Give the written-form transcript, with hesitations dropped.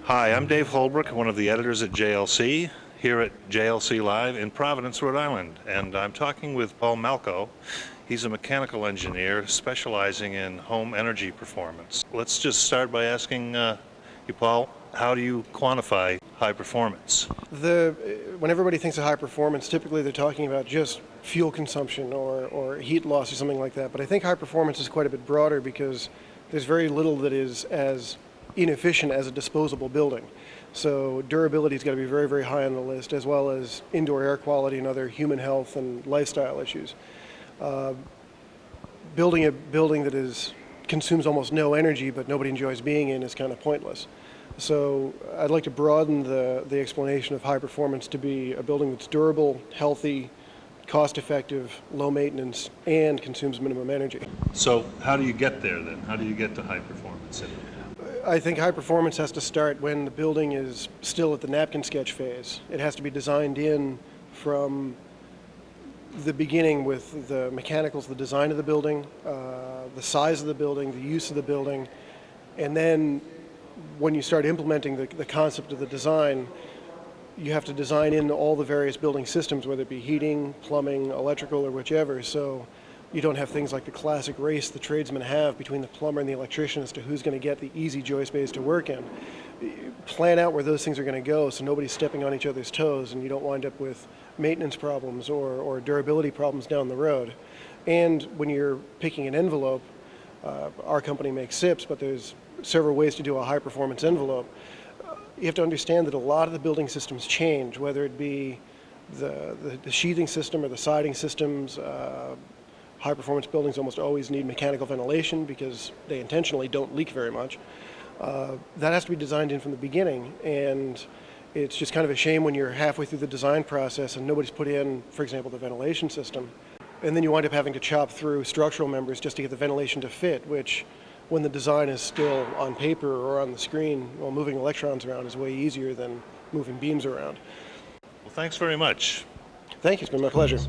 Hi, I'm Dave Holbrook, one of the editors at JLC, here at JLC Live in Providence, Rhode Island. And I'm talking with Paul Malko. He's a mechanical engineer specializing in home energy performance. Let's just start by asking you, Paul, how do you quantify high performance? When everybody thinks of high performance, typically they're talking about just fuel consumption or heat loss or something like that. But I think high performance is quite a bit broader because there's very little that is as inefficient as a disposable building. So durability's got to be very, very high on the list, as well as indoor air quality and other human health and lifestyle issues. Building a building that consumes almost no energy but nobody enjoys being in is kind of pointless. So I'd like to broaden the explanation of high performance to be a building that's durable, healthy, cost-effective, low maintenance, and consumes minimum energy. So how do you get there then? How do you get to high performance? I think high performance has to start when the building is still at the napkin sketch phase. It has to be designed in from the beginning with the mechanicals, the design of the building, the size of the building, the use of the building, and then when you start implementing the concept of the design, you have to design in all the various building systems, whether it be heating, plumbing, electrical, or whichever, so you don't have things like the classic race the tradesmen have between the plumber and the electrician as to who's going to get the easy joist bays to work in. Plan out where those things are going to go so nobody's stepping on each other's toes and you don't wind up with maintenance problems or durability problems down the road. And when you're picking an envelope, our company makes SIPs, but there's several ways to do a high performance envelope. You have to understand that a lot of the building systems change, whether it be the sheathing system or the siding systems. High performance buildings almost always need mechanical ventilation because they intentionally don't leak very much. That has to be designed in from the beginning, and it's just kind of a shame when you're halfway through the design process and nobody's put in, for example, the ventilation system, and then you wind up having to chop through structural members just to get the ventilation to fit, which when the design is still on paper or on the screen, well, moving electrons around is way easier than moving beams around. Well, thanks very much. Thank you, it's been my pleasure.